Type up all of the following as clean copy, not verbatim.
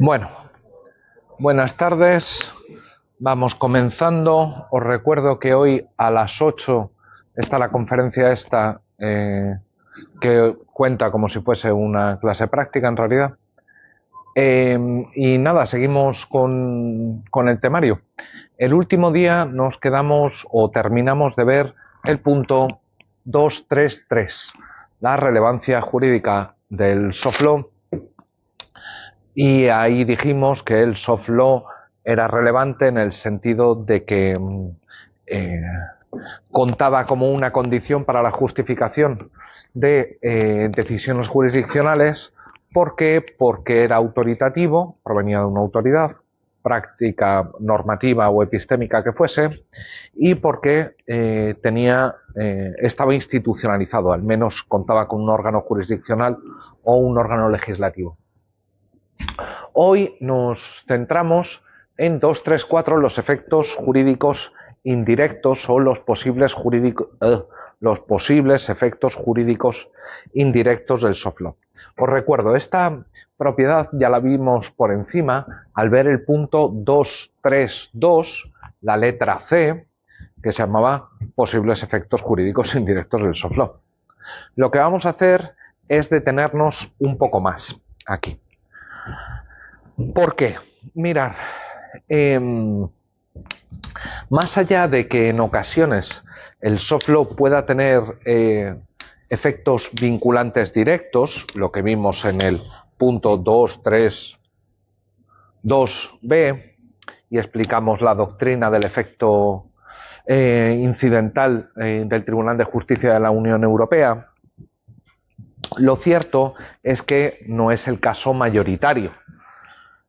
Bueno, buenas tardes. Vamos comenzando. Os recuerdo que hoy a las 8 está la conferencia esta, que cuenta como si fuese una clase práctica en realidad. Y nada, seguimos con el temario. El último día nos quedamos o terminamos de ver el punto 233, la relevancia jurídica del soft law. Y ahí dijimos que el soft law era relevante en el sentido de que contaba como una condición para la justificación de decisiones jurisdiccionales. ¿Por qué? Porque era autoritativo, provenía de una autoridad, práctica, normativa o epistémica que fuese, y porque estaba institucionalizado, al menos contaba con un órgano jurisdiccional o un órgano legislativo. Hoy nos centramos en 234, los efectos jurídicos indirectos o los posibles efectos jurídicos indirectos del soft law. Os recuerdo, esta propiedad ya la vimos por encima al ver el punto 232, la letra C, que se llamaba posibles efectos jurídicos indirectos del soft law. Lo que vamos a hacer es detenernos un poco más aquí. ¿Por qué? Mirad, más allá de que en ocasiones el soft law pueda tener efectos vinculantes directos, lo que vimos en el punto 232b, y explicamos la doctrina del efecto incidental del Tribunal de Justicia de la Unión Europea, lo cierto es que no es el caso mayoritario.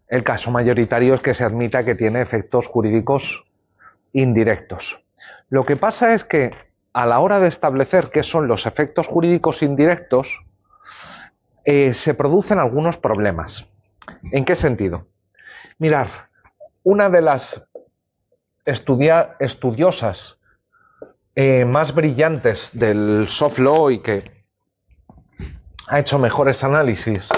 El caso mayoritario es que se admita que tiene efectos jurídicos indirectos. Lo que pasa es que a la hora de establecer qué son los efectos jurídicos indirectos, se producen algunos problemas. ¿En qué sentido? Mirad, una de las estudiosas más brillantes del soft law y que ha hecho mejores análisis,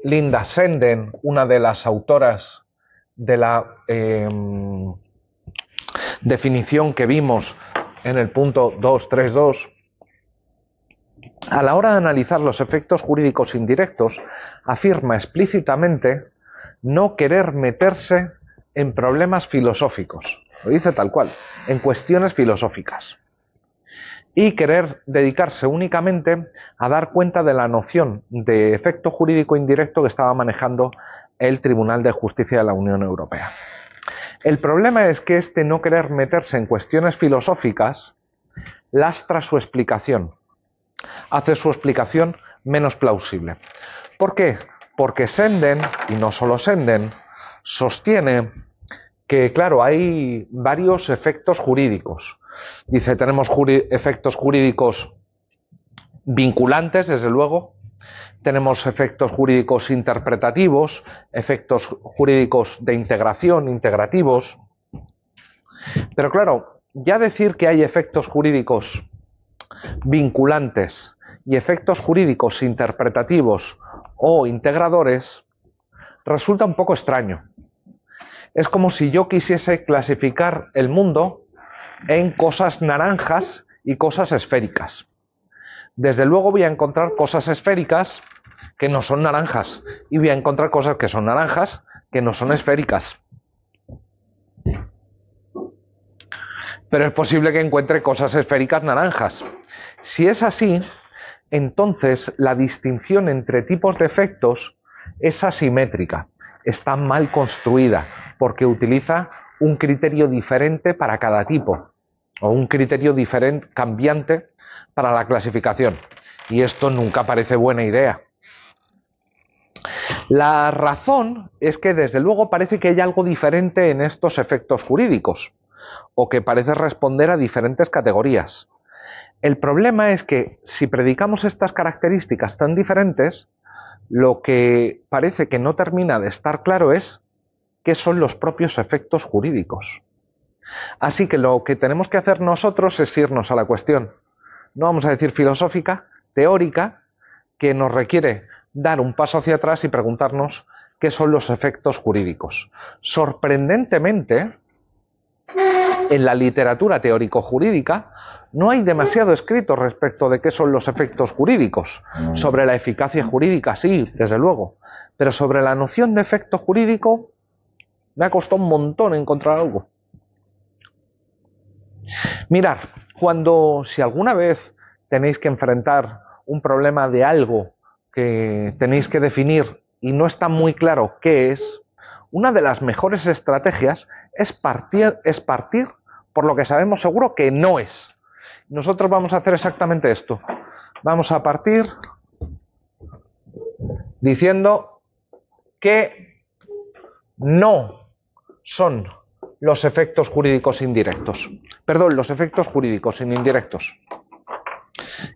Linda Senden, una de las autoras de la definición que vimos en el punto 232, a la hora de analizar los efectos jurídicos indirectos, afirma explícitamente no querer meterse en problemas filosóficos, lo dice tal cual, en cuestiones filosóficas, y querer dedicarse únicamente a dar cuenta de la noción de efecto jurídico indirecto que estaba manejando el Tribunal de Justicia de la Unión Europea. El problema es que este no querer meterse en cuestiones filosóficas lastra su explicación, hace su explicación menos plausible. ¿Por qué? Porque Senden, y no solo Senden, sostiene que, claro, hay varios efectos jurídicos. Dice, tenemos efectos jurídicos vinculantes, desde luego, tenemos efectos jurídicos interpretativos, efectos jurídicos de integración, integrativos. Pero claro, ya decir que hay efectos jurídicos vinculantes y efectos jurídicos interpretativos o integradores resulta un poco extraño. Es como si yo quisiese clasificar el mundo en cosas naranjas y cosas esféricas. Desde luego voy a encontrar cosas esféricas que no son naranjas y voy a encontrar cosas que son naranjas que no son esféricas. Pero es posible que encuentre cosas esféricas naranjas. Si es así, entonces la distinción entre tipos de efectos es asimétrica, está mal construida, porque utiliza un criterio diferente para cada tipo, o un criterio diferente, cambiante, para la clasificación. Y esto nunca parece buena idea. La razón es que, desde luego, parece que hay algo diferente en estos efectos jurídicos, o que parece responder a diferentes categorías. El problema es que, si predicamos estas características tan diferentes, lo que parece que no termina de estar claro es qué son los propios efectos jurídicos. Así que lo que tenemos que hacer nosotros es irnos a la cuestión, no vamos a decir filosófica, teórica, que nos requiere dar un paso hacia atrás y preguntarnos qué son los efectos jurídicos. Sorprendentemente, en la literatura teórico-jurídica no hay demasiado escrito respecto de qué son los efectos jurídicos. Sobre la eficacia jurídica sí, desde luego, pero sobre la noción de efecto jurídico me ha costado un montón encontrar algo. Mirad, si alguna vez tenéis que enfrentar un problema de algo que tenéis que definir y no está muy claro qué es, una de las mejores estrategias es partir por lo que sabemos seguro que no es. Nosotros vamos a hacer exactamente esto. Vamos a partir diciendo que no son los efectos jurídicos indirectos. Perdón, los efectos jurídicos indirectos.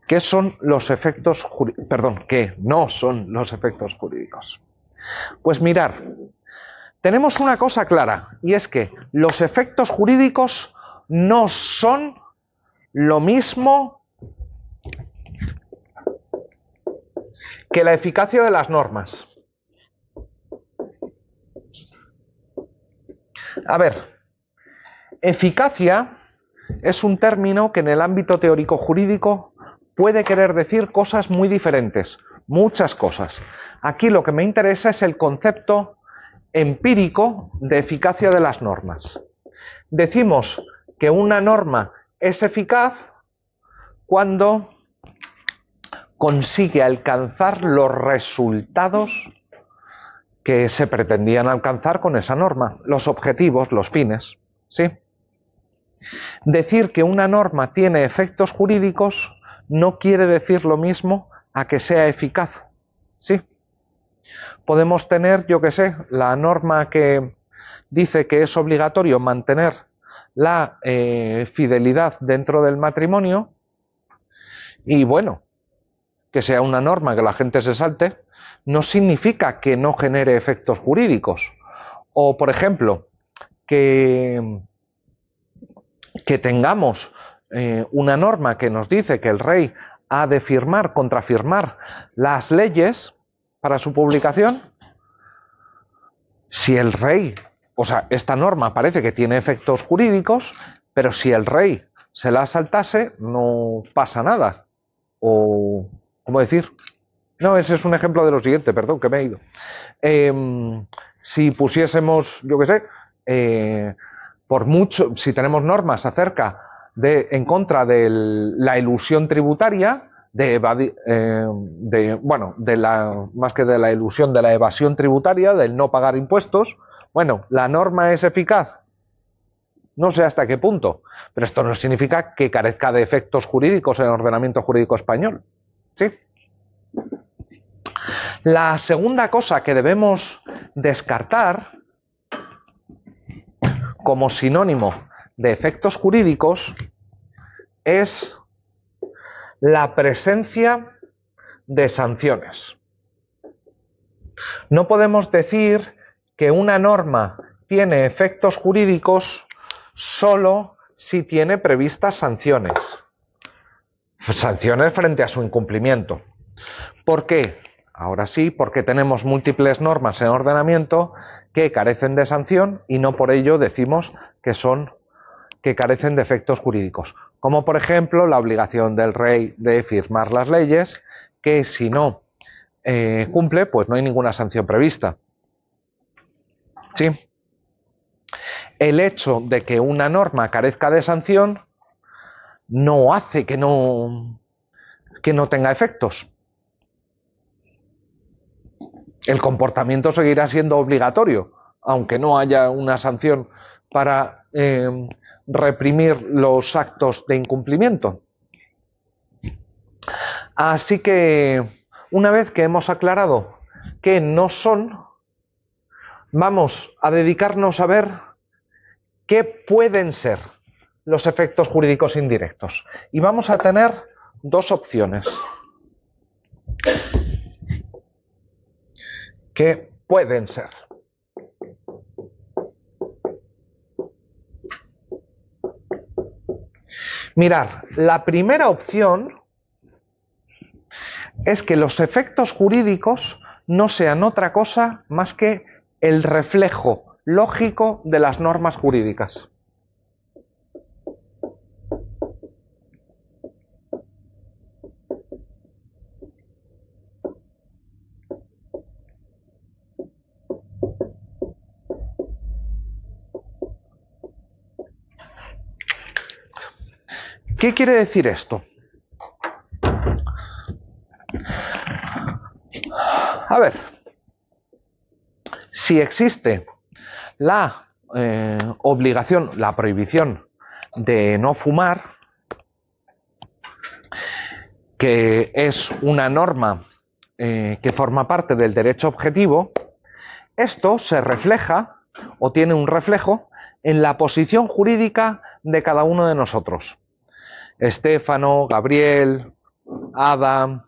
¿Qué son los efectos jurídicos? Perdón, ¿qué no son los efectos jurídicos? Pues mirar, tenemos una cosa clara, y es que los efectos jurídicos no son lo mismo que la eficacia de las normas. A ver, eficacia es un término que en el ámbito teórico-jurídico puede querer decir cosas muy diferentes, muchas cosas. Aquí lo que me interesa es el concepto empírico de eficacia de las normas. Decimos que una norma es eficaz cuando consigue alcanzar los resultados que se pretendían alcanzar con esa norma, los objetivos, los fines, ¿sí? Decir que una norma tiene efectos jurídicos no quiere decir lo mismo a que sea eficaz, ¿sí? Podemos tener, yo qué sé, la norma que dice que es obligatorio mantener la fidelidad dentro del matrimonio y bueno, que sea una norma que la gente se salte, no significa que no genere efectos jurídicos. O, por ejemplo, que tengamos una norma que nos dice que el rey ha de contrafirmar las leyes para su publicación. Si el rey, o sea, esta norma parece que tiene efectos jurídicos, pero si el rey se la saltase, no pasa nada. O, ¿cómo decir? No, ese es un ejemplo de lo siguiente, perdón, que me he ido. Si pusiésemos, yo qué sé, si tenemos normas en contra de la elusión tributaria, más que de la elusión, de la evasión tributaria, del no pagar impuestos, bueno, ¿la norma es eficaz? No sé hasta qué punto, pero esto no significa que carezca de efectos jurídicos en el ordenamiento jurídico español, ¿sí? La segunda cosa que debemos descartar como sinónimo de efectos jurídicos es la presencia de sanciones. No podemos decir que una norma tiene efectos jurídicos solo si tiene previstas sanciones. Sanciones frente a su incumplimiento. ¿Por qué? Ahora sí, porque tenemos múltiples normas en ordenamiento que carecen de sanción y no por ello decimos que carecen de efectos jurídicos. Como por ejemplo la obligación del rey de firmar las leyes, que si no cumple, pues no hay ninguna sanción prevista. ¿Sí? El hecho de que una norma carezca de sanción no hace que no tenga efectos. El comportamiento seguirá siendo obligatorio, aunque no haya una sanción para reprimir los actos de incumplimiento. Así que, una vez que hemos aclarado que no son, vamos a dedicarnos a ver qué pueden ser los efectos jurídicos indirectos. Y vamos a tener dos opciones. ¿Qué pueden ser? Mirad, la primera opción es que los efectos jurídicos no sean otra cosa más que el reflejo lógico de las normas jurídicas. ¿Qué quiere decir esto? A ver, si existe la obligación, la prohibición de no fumar, que es una norma que forma parte del derecho objetivo, esto se refleja o tiene un reflejo en la posición jurídica de cada uno de nosotros. Estéfano, Gabriel, Ada,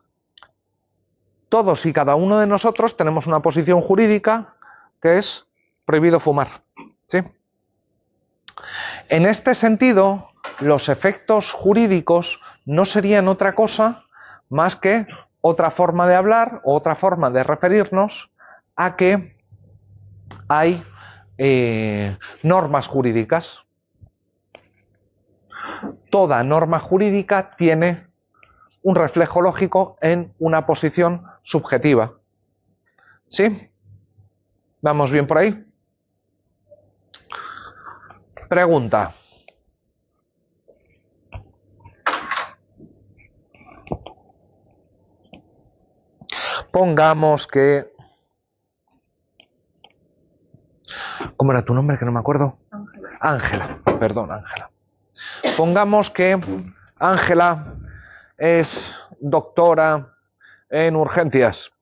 todos y cada uno de nosotros tenemos una posición jurídica que es prohibido fumar, ¿sí? En este sentido, los efectos jurídicos no serían otra cosa más que otra forma de hablar o otra forma de referirnos a que hay normas jurídicas. Toda norma jurídica tiene un reflejo lógico en una posición subjetiva. ¿Sí? ¿Vamos bien por ahí? Pregunta. Pongamos que... ¿Cómo era tu nombre? Que no me acuerdo. Ángela. Perdón, Ángela. Pongamos que Ángela es doctora en urgencias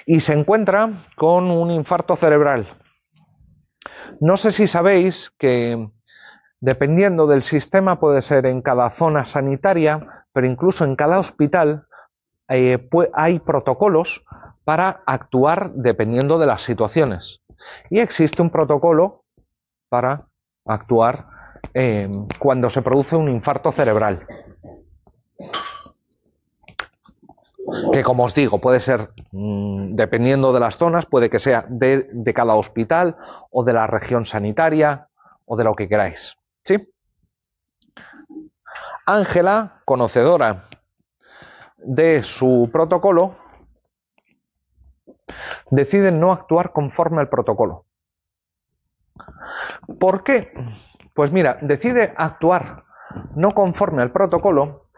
y se encuentra con un infarto cerebral. No sé si sabéis que dependiendo del sistema puede ser en cada zona sanitaria, pero incluso en cada hospital hay protocolos para actuar dependiendo de las situaciones. Y existe un protocolo para actuar cuando se produce un infarto cerebral. Que, como os digo, puede ser, dependiendo de las zonas, puede que sea de cada hospital o de la región sanitaria o de lo que queráis. ¿Sí? Ángela, conocedora de su protocolo, decide no actuar conforme al protocolo. ¿Por qué? Pues mira, decide actuar no conforme al protocolo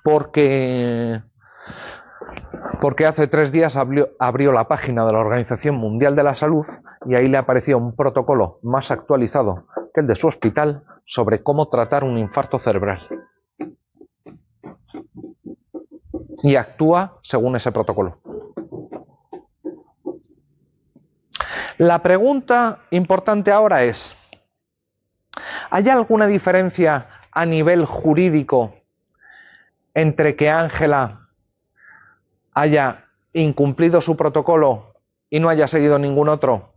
porque hace 3 días abrió la página de la Organización Mundial de la Salud y ahí le apareció un protocolo más actualizado que el de su hospital sobre cómo tratar un infarto cerebral. Y actúa según ese protocolo. La pregunta importante ahora es, ¿hay alguna diferencia a nivel jurídico entre que Ángela haya incumplido su protocolo y no haya seguido ningún otro,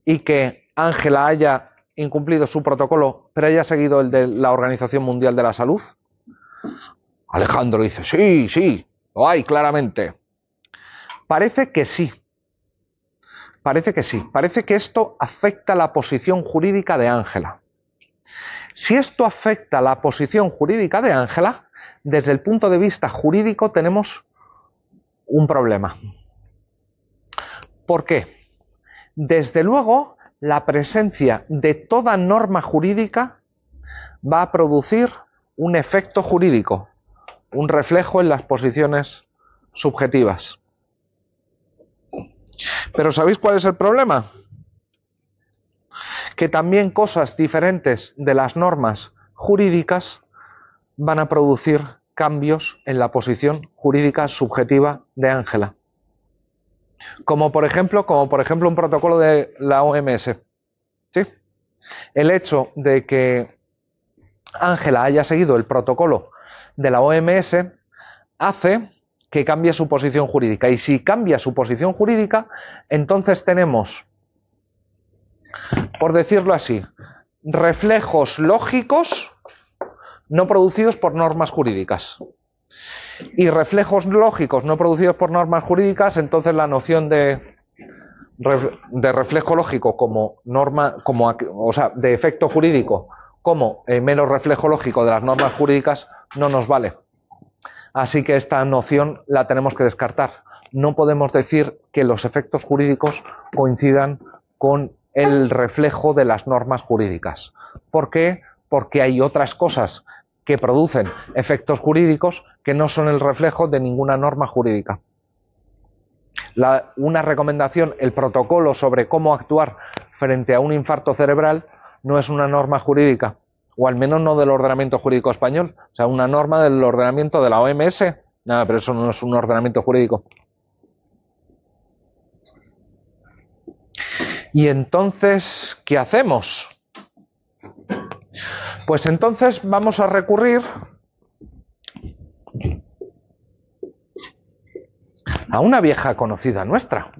y que Ángela haya incumplido su protocolo pero haya seguido el de la Organización Mundial de la Salud? Alejandro dice, sí, lo hay claramente. Parece que sí. Parece que sí. Parece que esto afecta la posición jurídica de Ángela. Si esto afecta la posición jurídica de Ángela, desde el punto de vista jurídico tenemos un problema. ¿Por qué? Desde luego, la presencia de toda norma jurídica va a producir un efecto jurídico, un reflejo en las posiciones subjetivas. Pero ¿sabéis cuál es el problema? Que también cosas diferentes de las normas jurídicas van a producir cambios en la posición jurídica subjetiva de Ángela. Como por ejemplo un protocolo de la OMS. ¿Sí? El hecho de que Ángela haya seguido el protocolo de la OMS hace que cambie su posición jurídica. Y si cambia su posición jurídica, entonces tenemos, por decirlo así, reflejos lógicos no producidos por normas jurídicas. Y reflejos lógicos no producidos por normas jurídicas, entonces la noción de reflejo lógico como norma, o sea, de efecto jurídico como menos reflejo lógico de las normas jurídicas no nos vale. Así que esta noción la tenemos que descartar. No podemos decir que los efectos jurídicos coincidan con el reflejo de las normas jurídicas. ¿Por qué? Porque hay otras cosas que producen efectos jurídicos que no son el reflejo de ninguna norma jurídica. Una recomendación, el protocolo sobre cómo actuar frente a un infarto cerebral no es una norma jurídica, o al menos no del ordenamiento jurídico español, o sea, una norma del ordenamiento de la OMS, nada, pero eso no es un ordenamiento jurídico. Y entonces, ¿qué hacemos? Pues entonces vamos a recurrir a una vieja conocida nuestra,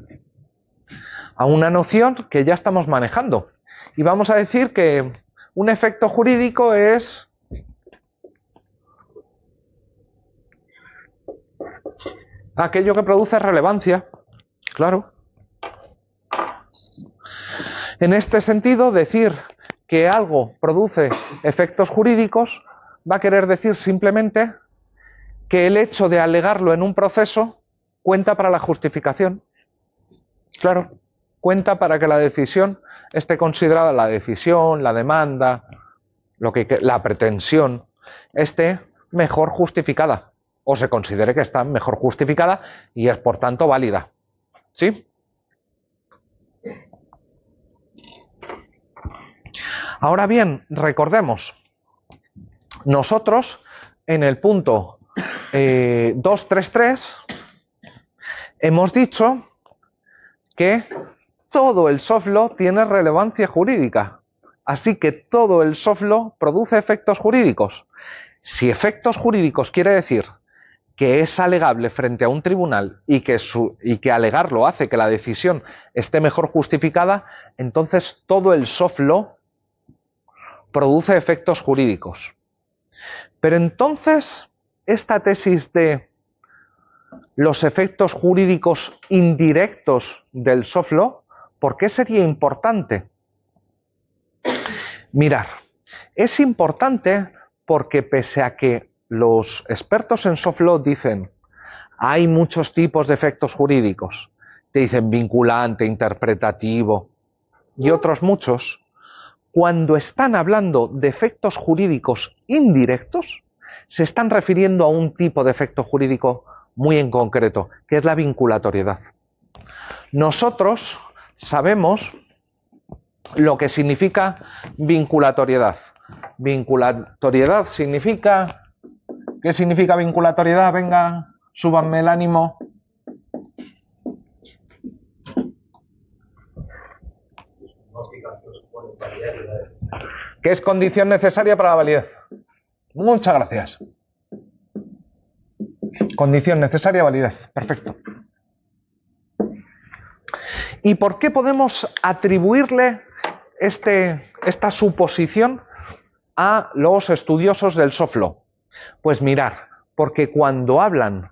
a una noción que ya estamos manejando. Y vamos a decir que un efecto jurídico es aquello que produce relevancia, claro. En este sentido, decir que algo produce efectos jurídicos va a querer decir simplemente que el hecho de alegarlo en un proceso cuenta para la justificación. Claro, cuenta para que la decisión esté considerada, la decisión, la demanda, la pretensión, esté mejor justificada o se considere que está mejor justificada y es por tanto válida. ¿Sí? Ahora bien, recordemos, nosotros en el punto 233 hemos dicho que todo el soft law tiene relevancia jurídica, así que todo el soft law produce efectos jurídicos. Si efectos jurídicos quiere decir que es alegable frente a un tribunal y que alegarlo hace que la decisión esté mejor justificada, entonces todo el soft law produce efectos jurídicos. Pero entonces, esta tesis de los efectos jurídicos indirectos del soft law, ¿por qué sería importante? Mirad, es importante porque pese a que los expertos en soft law dicen hay muchos tipos de efectos jurídicos, te dicen vinculante, interpretativo y otros muchos, cuando están hablando de efectos jurídicos indirectos, se están refiriendo a un tipo de efecto jurídico muy en concreto, que es la vinculatoriedad. Nosotros sabemos lo que significa vinculatoriedad. Vinculatoriedad significa... ¿Qué significa vinculatoriedad? Venga, súbanme el ánimo. ¿Qué es condición necesaria para la validez? Muchas gracias. Condición necesaria, validez. Perfecto. ¿Y por qué podemos atribuirle esta suposición a los estudiosos del soft law? Pues mirar, porque cuando hablan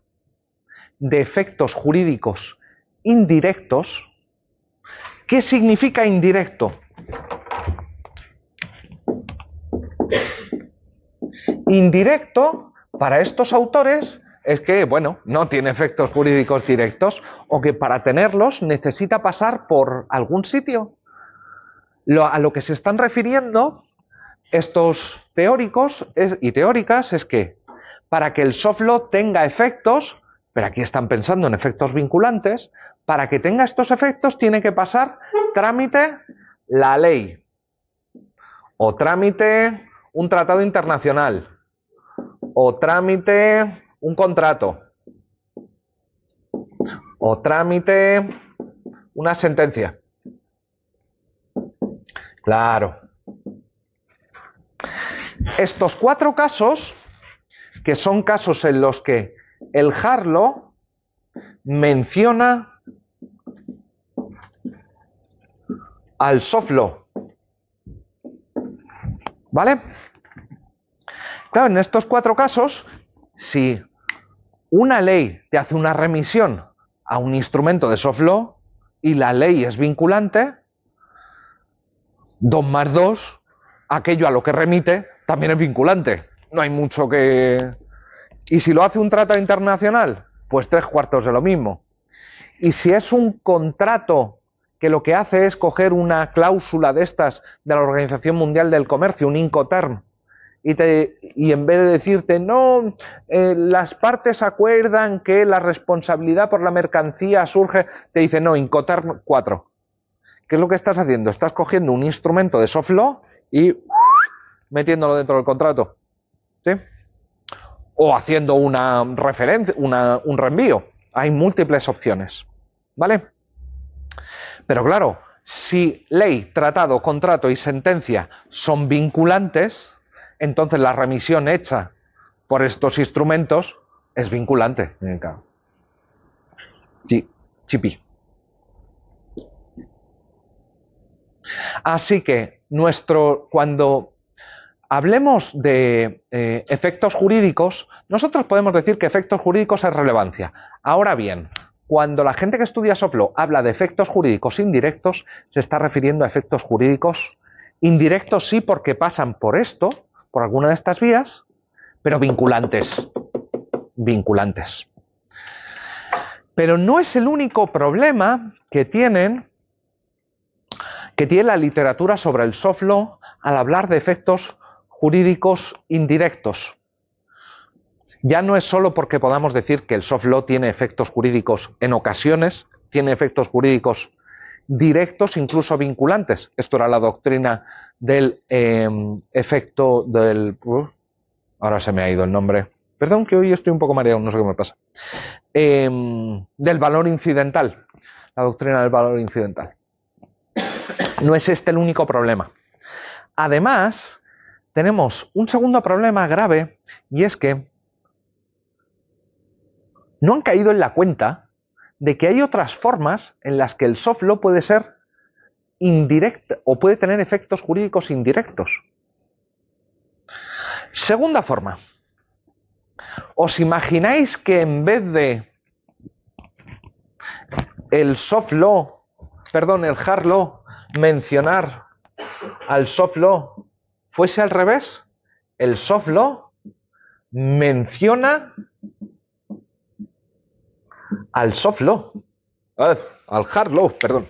de efectos jurídicos indirectos, ¿qué significa indirecto? Indirecto, para estos autores, es que, bueno, no tiene efectos jurídicos directos o que para tenerlos necesita pasar por algún sitio. A lo que se están refiriendo estos teóricos y teóricas es que para que el soft law tenga efectos, pero aquí están pensando en efectos vinculantes, para que tenga estos efectos tiene que pasar trámite la ley o trámite un tratado internacional o trámite un contrato o trámite una sentencia. Claro. Estos 4 casos, que son casos en los que el hard law menciona al soft law. ¿Vale? Claro, en estos 4 casos, si una ley te hace una remisión a un instrumento de soft law y la ley es vinculante, 2 más 2, aquello a lo que remite, también es vinculante. No hay mucho que... Y si lo hace un tratado internacional, pues 3/4 de lo mismo. Y si es un contrato que lo que hace es coger una cláusula de estas de la Organización Mundial del Comercio, un Incoterm, y en vez de decirte, no, las partes acuerdan que la responsabilidad por la mercancía surge, te dice, no, Incoterm 4. ¿Qué es lo que estás haciendo? Estás cogiendo un instrumento de soft law y metiéndolo dentro del contrato. ¿Sí? O haciendo una referencia, un reenvío. Hay múltiples opciones. ¿Vale? Pero claro, si ley, tratado, contrato y sentencia son vinculantes, entonces la remisión hecha por estos instrumentos es vinculante. Sí, chipi. Así que cuando hablemos de efectos jurídicos, nosotros podemos decir que efectos jurídicos es relevancia. Ahora bien, cuando la gente que estudia soft law habla de efectos jurídicos indirectos, se está refiriendo a efectos jurídicos indirectos, sí, porque pasan por esto, por alguna de estas vías, pero vinculantes. Vinculantes. Pero no es el único problema que tiene la literatura sobre el soft law al hablar de efectos jurídicos indirectos. Ya no es solo porque podamos decir que el soft law tiene efectos jurídicos en ocasiones, tiene efectos jurídicos directos, incluso vinculantes. Esto era la doctrina del efecto del... ahora se me ha ido el nombre. Perdón, que hoy estoy un poco mareado, no sé qué me pasa. Del valor incidental. La doctrina del valor incidental. No es este el único problema. Además, tenemos un segundo problema grave, y es que no han caído en la cuenta de que hay otras formas en las que el soft law puede ser indirecto o puede tener efectos jurídicos indirectos. Segunda forma. ¿Os imagináis que en vez de el hard law, mencionar al soft law fuese al revés? El soft law menciona al soft law, al hard law, perdón.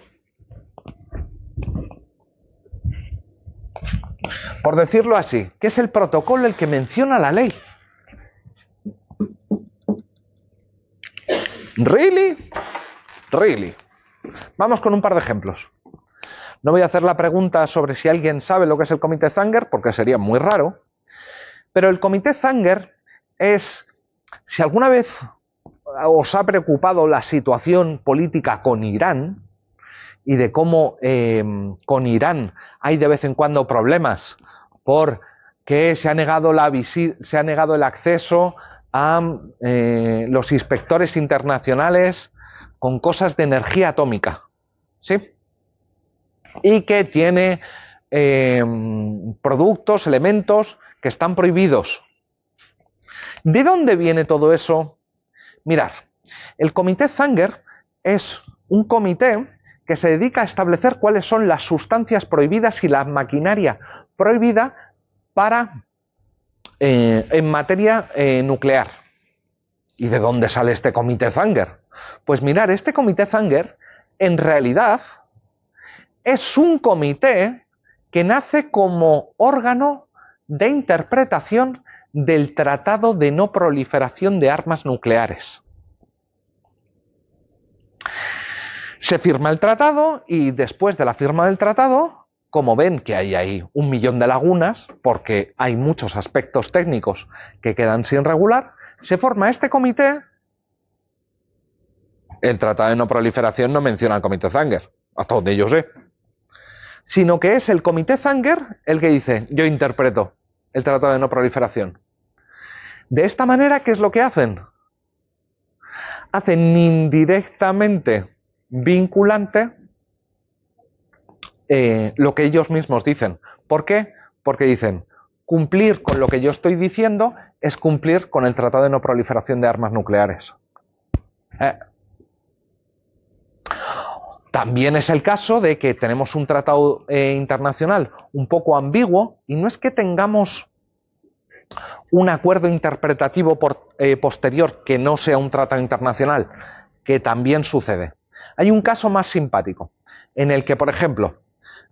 Por decirlo así, que es el protocolo el que menciona la ley. ¿Really? Really. Vamos con un par de ejemplos. No voy a hacer la pregunta sobre si alguien sabe lo que es el comité Zanger, porque sería muy raro. Pero el comité Zanger es, si alguna vez os ha preocupado la situación política con Irán y de cómo con Irán hay de vez en cuando problemas porque se ha negado el acceso a los inspectores internacionales con cosas de energía atómica, ¿sí? Y que tiene productos, elementos que están prohibidos. ¿De dónde viene todo eso? Mirad, el comité Zanger es un comité que se dedica a establecer cuáles son las sustancias prohibidas y la maquinaria prohibida en materia nuclear. ¿Y de dónde sale este comité Zanger? Pues mirad, este comité Zanger en realidad es un comité que nace como órgano de interpretación del Tratado de No Proliferación de Armas Nucleares. Se firma el tratado y después de la firma del tratado, como ven que hay ahí 1 millón de lagunas, porque hay muchos aspectos técnicos que quedan sin regular, se forma este comité. El Tratado de No Proliferación no menciona al comité Zanger, hasta donde yo sé. Sino que es el comité Zanger el que dice, yo interpreto el Tratado de No Proliferación. De esta manera, ¿qué es lo que hacen? Hacen indirectamente vinculante lo que ellos mismos dicen. ¿Por qué? Porque dicen, cumplir con lo que yo estoy diciendo es cumplir con el Tratado de No Proliferación de Armas Nucleares. También es el caso de que tenemos un tratado internacional un poco ambiguo y no es que tengamos un acuerdo interpretativo posterior que no sea un tratado internacional, que también sucede. Hay un caso más simpático, en el que, por ejemplo,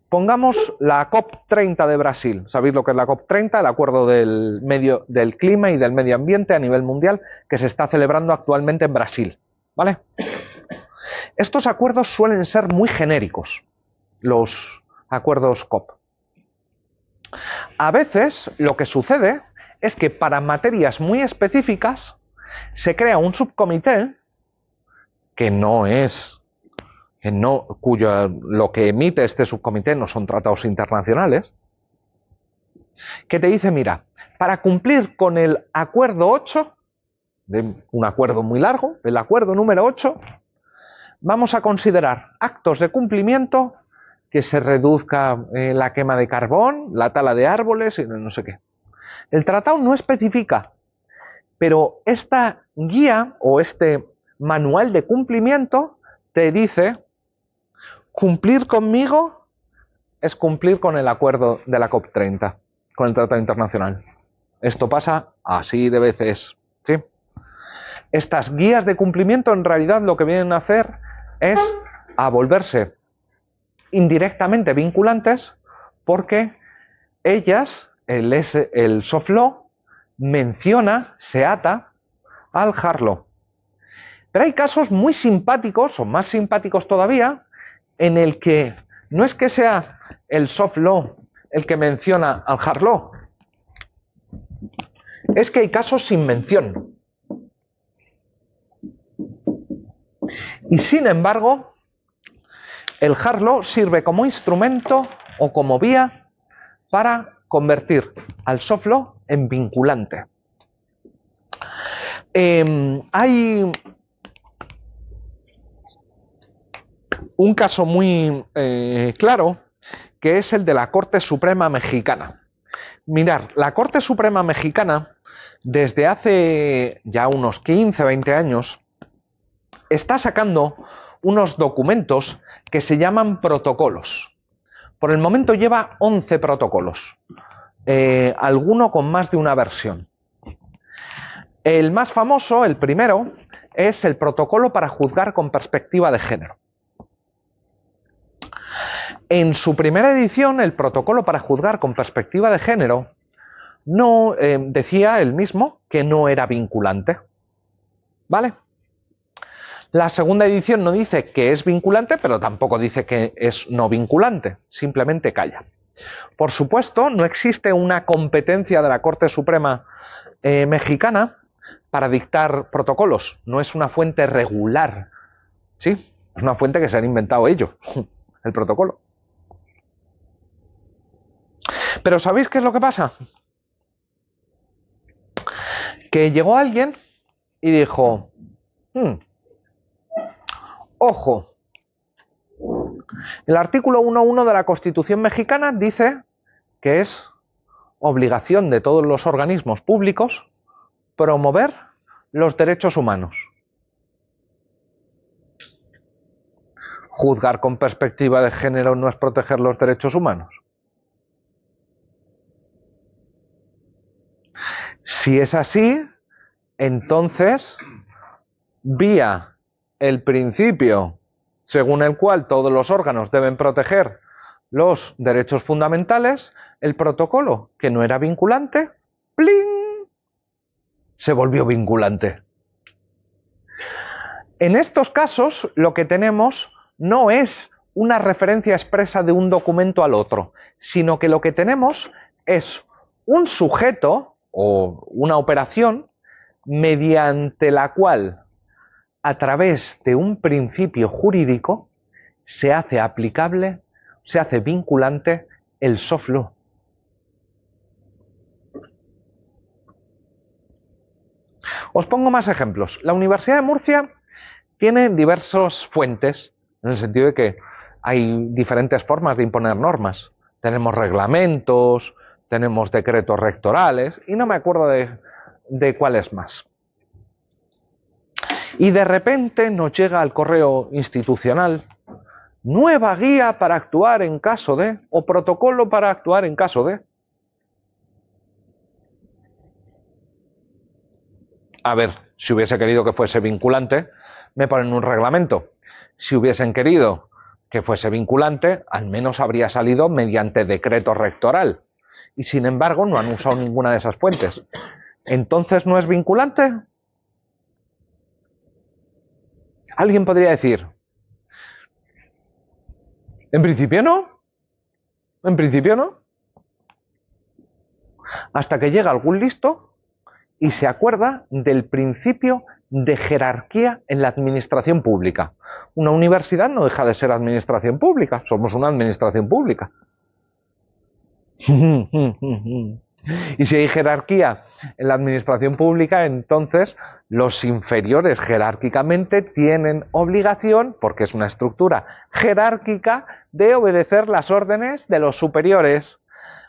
pongamos la COP30 de Brasil. ¿Sabéis lo que es la COP30? El acuerdo del clima y del medio ambiente a nivel mundial que se está celebrando actualmente en Brasil, ¿vale? Estos acuerdos suelen ser muy genéricos, los acuerdos COP. A veces lo que sucede es que para materias muy específicas se crea un subcomité lo que emite este subcomité no son tratados internacionales, que te dice, mira, para cumplir con el acuerdo 8, un acuerdo muy largo, el acuerdo número 8, vamos a considerar actos de cumplimiento que se reduzca la quema de carbón, la tala de árboles y no sé qué. El tratado no especifica, pero esta guía o este manual de cumplimiento te dice: cumplir conmigo es cumplir con el acuerdo de la COP30, con el Tratado Internacional. Esto pasa así de veces, ¿sí? Estas guías de cumplimiento en realidad lo que vienen a hacer es a volverse indirectamente vinculantes porque ellas, el soft law, menciona, se ata al hard law. Pero hay casos muy simpáticos, o más simpáticos todavía, en el que no es que sea el soft law el que menciona al hard law, es que hay casos sin mención. Y sin embargo, el hard law sirve como instrumento o como vía para convertir al soft law en vinculante. Hay un caso muy claro, que es el de la Corte Suprema Mexicana. Mirad, la Corte Suprema Mexicana, desde hace ya unos 15, 20 años, está sacando unos documentos que se llaman protocolos. Por el momento lleva 11 protocolos, alguno con más de una versión. El más famoso, el primero, es el protocolo para juzgar con perspectiva de género. En su primera edición, el protocolo para juzgar con perspectiva de género no decía él mismo que no era vinculante, ¿vale? La segunda edición no dice que es vinculante, pero tampoco dice que es no vinculante, simplemente calla. Por supuesto, no existe una competencia de la Corte Suprema Mexicana para dictar protocolos, no es una fuente regular, ¿sí? Es una fuente que se han inventado ellos, el protocolo. Pero ¿sabéis qué es lo que pasa? Que llegó alguien y dijo, ojo, el artículo 1.1 de la Constitución mexicana dice que es obligación de todos los organismos públicos promover los derechos humanos. ¿Juzgar con perspectiva de género no es proteger los derechos humanos? Si es así, entonces, vía el principio según el cual todos los órganos deben proteger los derechos fundamentales, el protocolo, que no era vinculante, ¡pling!, se volvió vinculante. En estos casos, lo que tenemos no es una referencia expresa de un documento al otro, sino que lo que tenemos es un sujeto o una operación mediante la cual, a través de un principio jurídico, se hace aplicable, se hace vinculante el soft law. Os pongo más ejemplos. La Universidad de Murcia tiene diversas fuentes, en el sentido de que hay diferentes formas de imponer normas. Tenemos reglamentos, tenemos decretos rectorales, y no me acuerdo de de cuál es más. Y de repente nos llega al correo institucional nueva guía para actuar en caso de, o protocolo para actuar en caso de. A ver, si hubiese querido que fuese vinculante, me ponen un reglamento. Si hubiesen querido que fuese vinculante, al menos habría salido mediante decreto rectoral. Y sin embargo, no han usado ninguna de esas fuentes. ¿Entonces no es vinculante? Alguien podría decir, en principio no. En principio no. Hasta que llega algún listo y se acuerda del principio de jerarquía en la administración pública. Una universidad no deja de ser administración pública, somos una administración pública. Y si hay jerarquía en la administración pública, entonces los inferiores jerárquicamente tienen obligación, porque es una estructura jerárquica, de obedecer las órdenes de los superiores.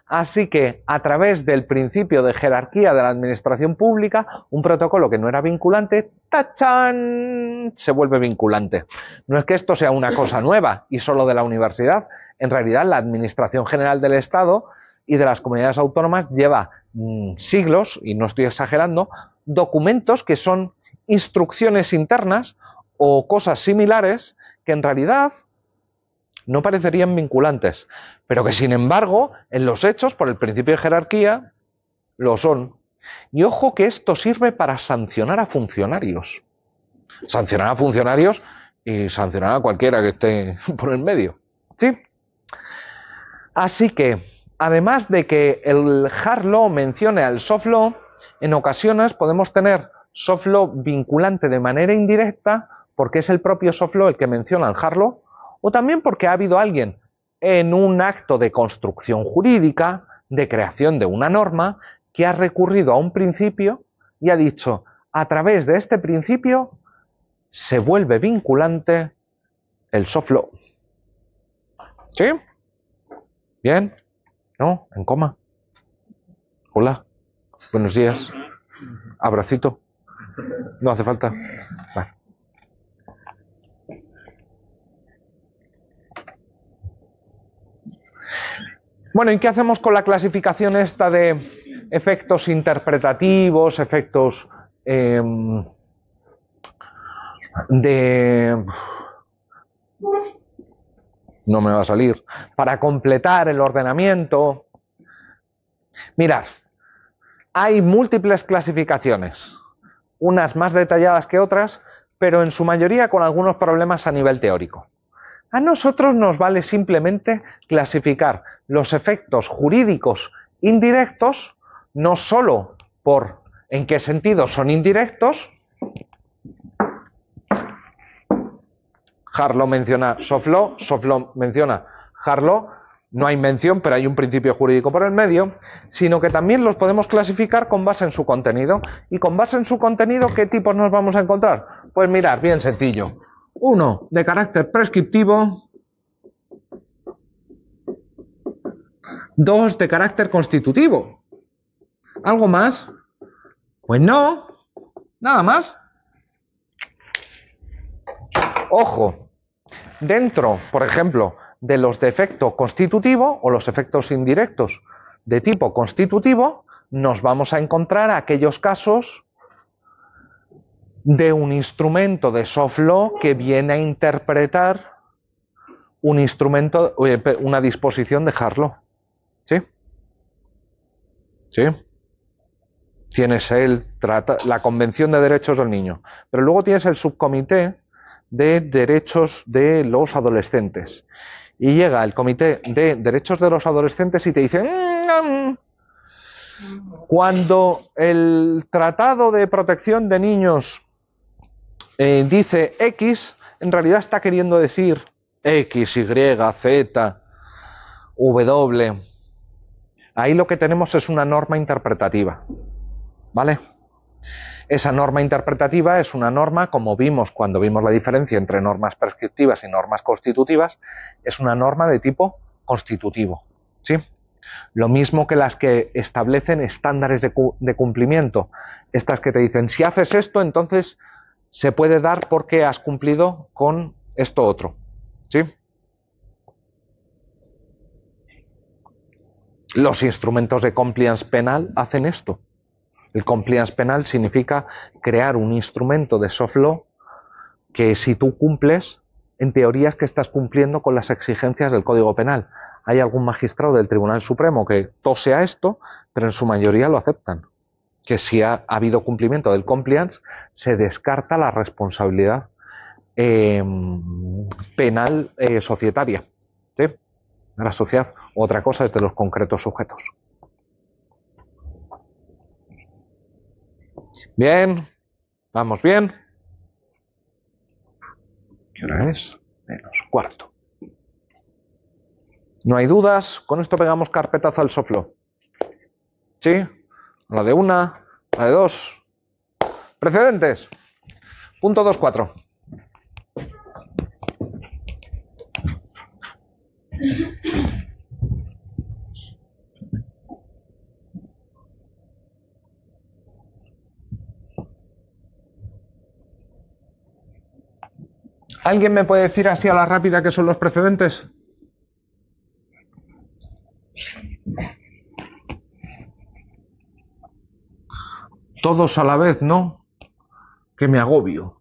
Así que, a través del principio de jerarquía de la administración pública, un protocolo que no era vinculante, ¡tachán!, se vuelve vinculante. No es que esto sea una cosa nueva y solo de la universidad. En realidad, la Administración General del Estado y de las comunidades autónomas lleva siglos, y no estoy exagerando, documentos que son instrucciones internas o cosas similares que en realidad no parecerían vinculantes, pero que sin embargo, en los hechos, por el principio de jerarquía, lo son. Y ojo que esto sirve para sancionar a funcionarios. Sancionar a funcionarios y sancionar a cualquiera que esté por el medio. ¿Sí? Así que, además de que el hard law mencione al soft law, en ocasiones podemos tener soft law vinculante de manera indirecta, porque es el propio soft law el que menciona el hard law, o también porque ha habido alguien en un acto de construcción jurídica, de creación de una norma, que ha recurrido a un principio y ha dicho, a través de este principio se vuelve vinculante el soft law. ¿Sí? ¿Bien? ¿No? ¿En coma? Hola. Buenos días. Abracito. No hace falta. Vale. Bueno, ¿y qué hacemos con la clasificación esta de efectos interpretativos, efectos de... No me va a salir. Para completar el ordenamiento. Mirad, hay múltiples clasificaciones, unas más detalladas que otras, pero en su mayoría con algunos problemas a nivel teórico. A nosotros nos vale simplemente clasificar los efectos jurídicos indirectos, no solo por en qué sentido son indirectos. Hard law menciona soft law menciona hard law, no hay mención, pero hay un principio jurídico por el medio, sino que también los podemos clasificar con base en su contenido. Y con base en su contenido, ¿qué tipos nos vamos a encontrar? Pues mirad, bien sencillo. Uno de carácter prescriptivo, dos de carácter constitutivo. ¿Algo más? Pues no, nada más. Ojo, dentro, por ejemplo, de los de efecto constitutivo o los efectos indirectos de tipo constitutivo, nos vamos a encontrar aquellos casos de un instrumento de soft law que viene a interpretar un instrumento, una disposición de hard law. ¿Sí? ¿Sí? Tienes la Convención de Derechos del Niño, pero luego tienes el subcomité de derechos de los adolescentes. Y llega el Comité de Derechos de los Adolescentes y te dice, cuando el Tratado de Protección de Niños dice X, en realidad está queriendo decir X, Y, Z, W. Ahí lo que tenemos es una norma interpretativa, ¿vale? Esa norma interpretativa es una norma, como vimos cuando vimos la diferencia entre normas prescriptivas y normas constitutivas, es una norma de tipo constitutivo, ¿sí? Lo mismo que las que establecen estándares de cumplimiento. Estas que te dicen, si haces esto, entonces se puede dar porque has cumplido con esto otro. ¿Sí? Los instrumentos de compliance penal hacen esto. El compliance penal significa crear un instrumento de soft law que si tú cumples, en teoría es que estás cumpliendo con las exigencias del Código Penal. Hay algún magistrado del Tribunal Supremo que tose a esto, pero en su mayoría lo aceptan. Que si ha habido cumplimiento del compliance, se descarta la responsabilidad penal societaria. ¿Sí? De la sociedad. Otra cosa es de los concretos sujetos. Bien. ¿Vamos bien? ¿Qué hora es? -4. No hay dudas. Con esto pegamos carpetazo al soft law. ¿Sí? La de una, la de dos. Precedentes. Punto 2.4. ¿Alguien me puede decir así a la rápida qué son los precedentes? Todos a la vez, ¿no? Que me agobio.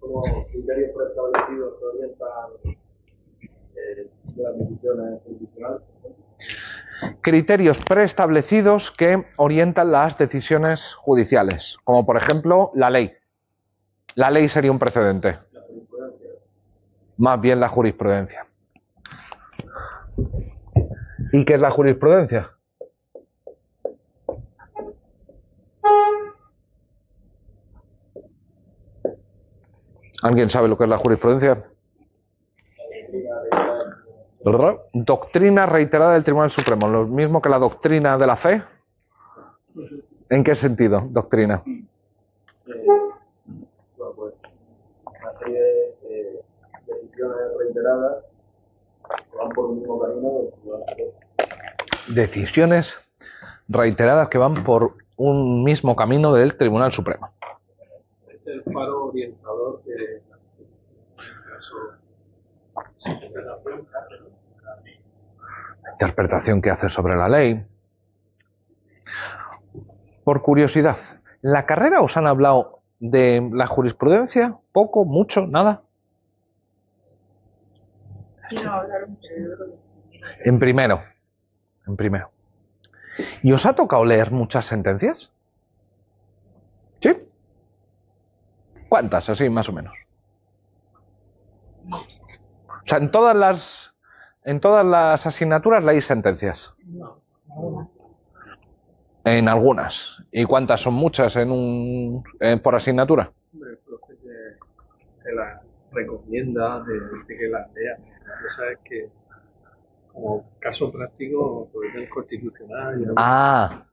Como criterios preestablecidos que orientan las decisiones judiciales. Criterios preestablecidos que orientan las decisiones judiciales, como por ejemplo la ley. La ley sería un precedente. La jurisprudencia. Más bien la jurisprudencia. ¿Y qué es la jurisprudencia? ¿Alguien sabe lo que es la jurisprudencia? ¿Verdad? Doctrina reiterada del Tribunal Supremo, lo mismo que la doctrina de la fe. ¿En qué sentido, doctrina? Bueno, pues una serie de decisiones reiteradas que van por un mismo camino. Decisiones reiteradas que van por un mismo camino del Tribunal Supremo. Es el faro orientador de La interpretación que hace sobre la ley. Por curiosidad, ¿en la carrera os han hablado de la jurisprudencia? ¿Poco? ¿Mucho? ¿Nada? Sí, no hablaron En primero. En primero. ¿Y os ha tocado leer muchas sentencias? ¿Sí? ¿Cuántas? Así, más o menos. O sea, en todas las asignaturas leéis sentencias. No. En algunas. ¿Y cuántas son muchas por asignatura? Hombre, el profe te las recomienda, de que las leas. La cosa es que, como caso práctico, pues el constitucional. Ah.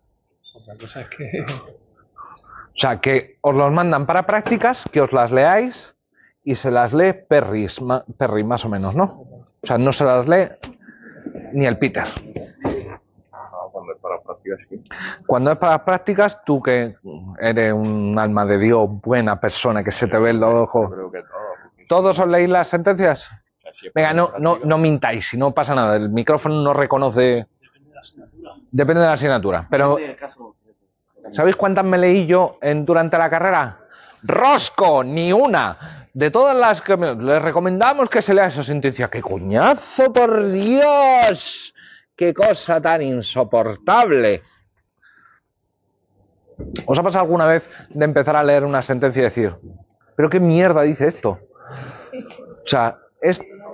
Otra cosa es que. O sea, que os los mandan para prácticas, que os las leáis y se las lee Perry más o menos, ¿no? O sea, no se las lee ni el Peter. Cuando es para prácticas, sí. Cuando es para prácticas, tú que eres un alma de Dios, buena persona, que se te ve en los ojos. Creo que todo. ¿Todos os leéis las sentencias? Venga, no mintáis, si no pasa nada. El micrófono no reconoce. Depende de la asignatura. Depende de la asignatura. Pero, ¿sabéis cuántas me leí yo durante la carrera? ¡Rosco! ¡Ni una! De todas las que les recomendamos que se lea esa sentencia. ¡Qué coñazo, por Dios! ¡Qué cosa tan insoportable! ¿Os ha pasado alguna vez de empezar a leer una sentencia y decir, ¿pero qué mierda dice esto? O sea,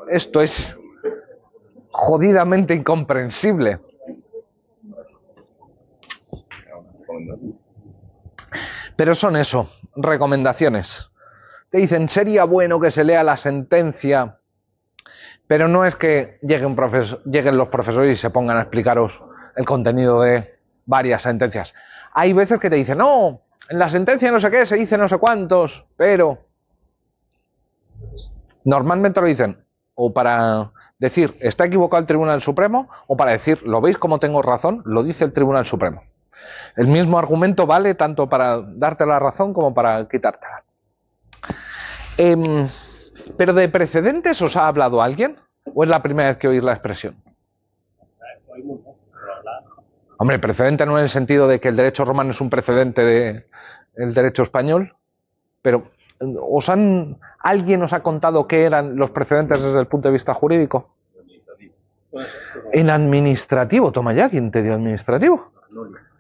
esto es jodidamente incomprensible. Pero son eso, recomendaciones. Te dicen, sería bueno que se lea la sentencia, pero no es que lleguen los profesores y se pongan a explicaros el contenido de varias sentencias. hay veces que te dicen, no, en la sentencia no sé qué se dice no sé cuántos, pero normalmente lo dicen o para decir está equivocado el Tribunal Supremo o para decir, ¿lo veis como tengo razón? Lo dice el Tribunal Supremo. El mismo argumento vale tanto para darte la razón como para quitártela. ¿Pero de precedentes os ha hablado alguien? ¿O es la primera vez que oís la expresión? Hombre, precedente no en el sentido de que el derecho romano es un precedente del derecho español, pero ¿alguien os ha contado qué eran los precedentes desde el punto de vista jurídico? En administrativo, toma ya, ¿quién te dio administrativo?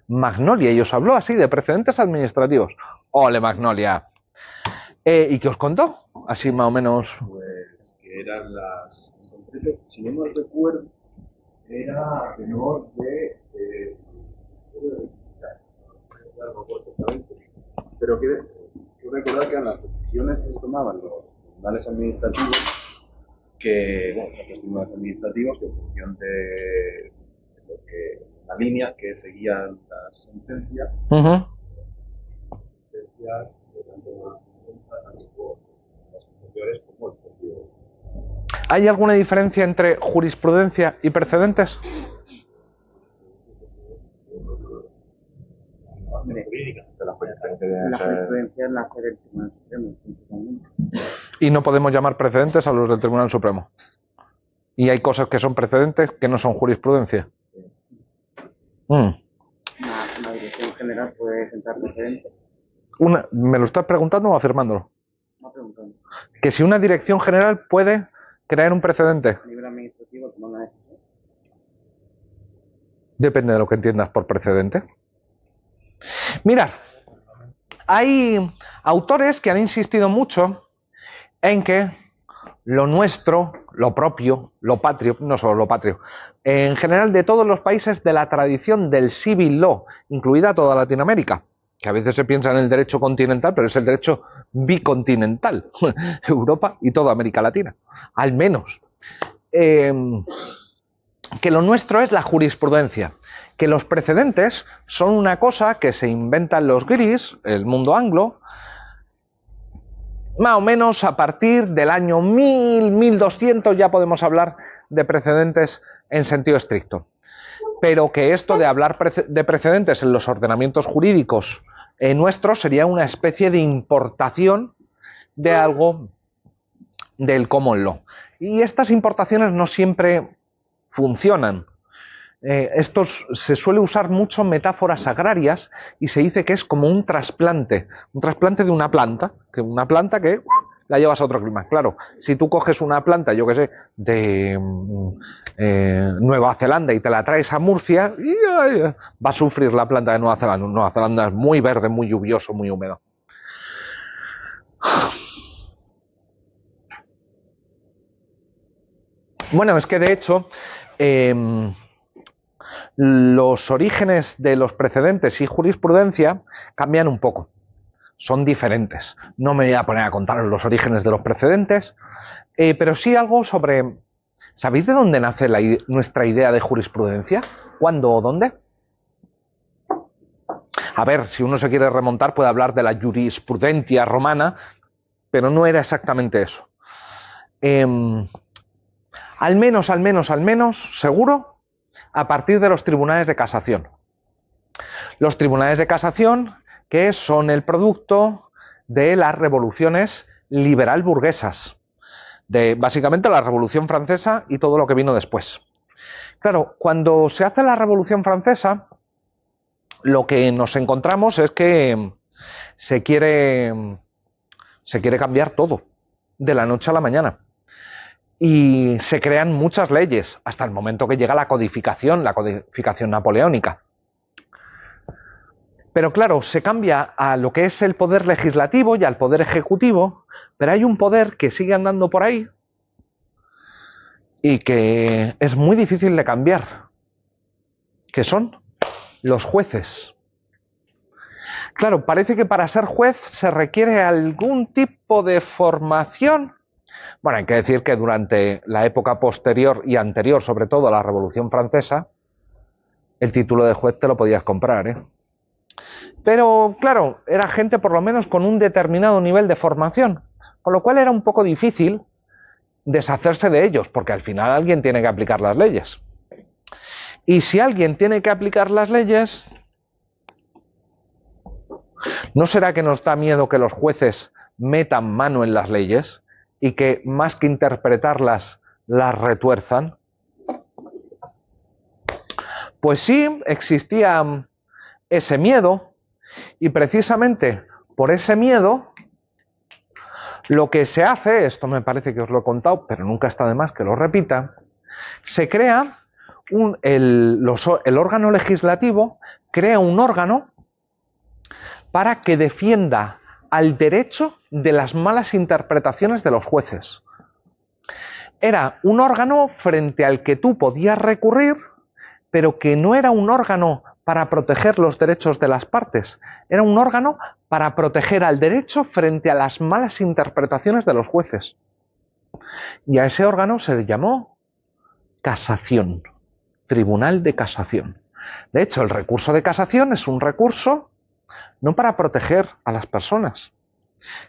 Magnolia, y os habló así de precedentes administrativos. ¡Ole, Magnolia! ¿Y qué os contó? Así más o menos. Pues que eran las. Si no me recuerdo, era a tenor de. Pero quiero recordar que eran las decisiones que se tomaban los tribunales administrativos, que, bueno, los tribunales administrativos, que en función de lo que la línea que seguían las sentencias, ¿Hay alguna diferencia entre jurisprudencia y precedentes? La jurisprudencia es la que del Tribunal Supremo. Y no podemos llamar precedentes a los del Tribunal Supremo. Y hay cosas que son precedentes que no son jurisprudencia. Una dirección general puede sentar precedentes. ¿Me lo estás preguntando o afirmándolo? No preguntando. Que si una dirección general puede crear un precedente. A nivel administrativo, tomar una decisión. Depende de lo que entiendas por precedente. Mirad, hay autores que han insistido mucho en que lo nuestro, lo propio, lo patrio, no solo lo patrio, en general de todos los países de la tradición del civil law, incluida toda Latinoamérica, que a veces se piensa en el derecho continental, pero es el derecho bicontinental, Europa y toda América Latina, al menos. Que lo nuestro es la jurisprudencia, que los precedentes son una cosa que se inventan los guiris, el mundo anglo, más o menos a partir del año 1000, 1200 ya podemos hablar de precedentes en sentido estricto. Pero que esto de hablar de precedentes en los ordenamientos jurídicos nuestros sería una especie de importación de algo del common law. Y estas importaciones no siempre funcionan. Se suele usar mucho metáforas agrarias y se dice que es como un trasplante de una planta que la llevas a otro clima. Claro, si tú coges una planta, yo que sé, de Nueva Zelanda y te la traes a Murcia, va a sufrir la planta de Nueva Zelanda. Nueva Zelanda es muy verde, muy lluvioso, muy húmedo. Bueno, es que de hecho los orígenes de los precedentes y jurisprudencia cambian un poco, son diferentes. No me voy a poner a contaros los orígenes de los precedentes, pero sí algo sobre... ¿Sabéis de dónde nace nuestra idea de jurisprudencia? ¿Cuándo o dónde? A ver, si uno se quiere remontar puede hablar de la jurisprudencia romana, pero no era exactamente eso. Al menos, seguro, a partir de los tribunales de casación. Los tribunales de casación que son el producto de las revoluciones liberal burguesas, de básicamente la Revolución Francesa y todo lo que vino después. Claro, cuando se hace la Revolución Francesa, lo que nos encontramos es que se quiere cambiar todo, de la noche a la mañana. Y se crean muchas leyes, hasta el momento que llega la codificación napoleónica. Pero claro, se cambia a lo que es el poder legislativo y al poder ejecutivo, pero hay un poder que sigue andando por ahí y que es muy difícil de cambiar, que son los jueces. Claro, parece que para ser juez se requiere algún tipo de formación. Bueno, hay que decir que durante la época posterior y anterior, sobre todo a la Revolución Francesa, el título de juez te lo podías comprar, Pero, claro, era gente por lo menos con un determinado nivel de formación, con lo cual era un poco difícil deshacerse de ellos, porque al final alguien tiene que aplicar las leyes. Y si alguien tiene que aplicar las leyes, ¿no será que nos da miedo que los jueces metan mano en las leyes y que más que interpretarlas, las retuerzan? Pues sí, existía ese miedo, y precisamente por ese miedo lo que se hace, esto me parece que os lo he contado, pero nunca está de más que lo repita, se crea el órgano legislativo crea un órgano para que defienda al derecho de las malas interpretaciones de los jueces. Era un órgano frente al que tú podías recurrir, pero que no era un órgano para proteger los derechos de las partes, era un órgano para proteger al derecho frente a las malas interpretaciones de los jueces. Y a ese órgano se le llamó casación, Tribunal de Casación. De hecho, el recurso de casación es un recurso no para proteger a las personas,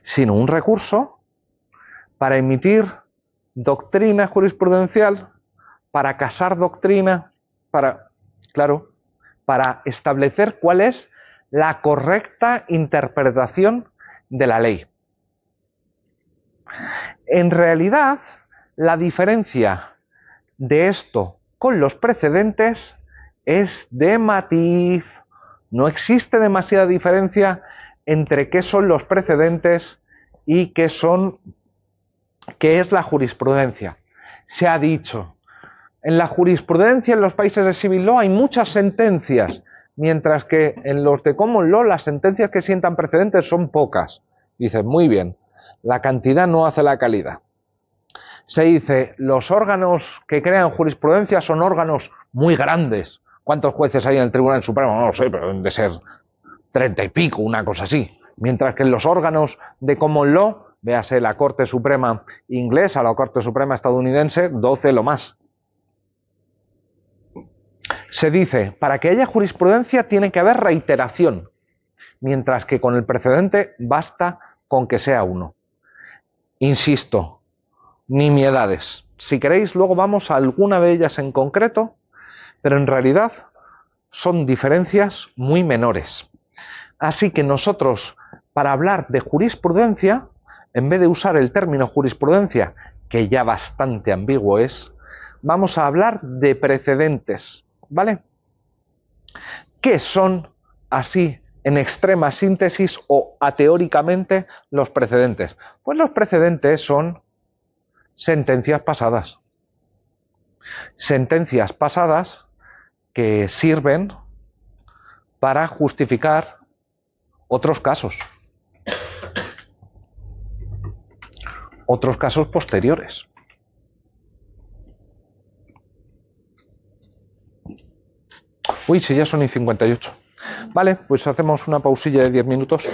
sino un recurso para emitir doctrina jurisprudencial, para casar doctrina, para establecer cuál es la correcta interpretación de la ley. En realidad, la diferencia de esto con los precedentes es de matiz. No existe demasiada diferencia entre qué son los precedentes y qué es la jurisprudencia. Se ha dicho, en la jurisprudencia en los países de civil law hay muchas sentencias, mientras que en los de common law las sentencias que sientan precedentes son pocas. Dice, muy bien, la cantidad no hace la calidad. Se dice, los órganos que crean jurisprudencia son órganos muy grandes. ¿Cuántos jueces hay en el Tribunal Supremo? No lo sé, pero deben de ser 30 y pico, una cosa así. Mientras que en los órganos de common law, véase la Corte Suprema inglesa, la Corte Suprema estadounidense, 12 lo más. Se dice, para que haya jurisprudencia tiene que haber reiteración, mientras que con el precedente basta con que sea uno. Insisto, nimiedades. Si queréis, luego vamos a alguna de ellas en concreto, pero en realidad son diferencias muy menores. Así que nosotros, para hablar de jurisprudencia, en vez de usar el término jurisprudencia, que ya bastante ambiguo es, vamos a hablar de precedentes, ¿vale? ¿Qué son, así, en extrema síntesis o ateóricamente, los precedentes? Pues los precedentes son sentencias pasadas. Sentencias pasadas que sirven para justificar otros casos posteriores. Uy, si ya son y 58. Vale, pues hacemos una pausilla de 10 minutos.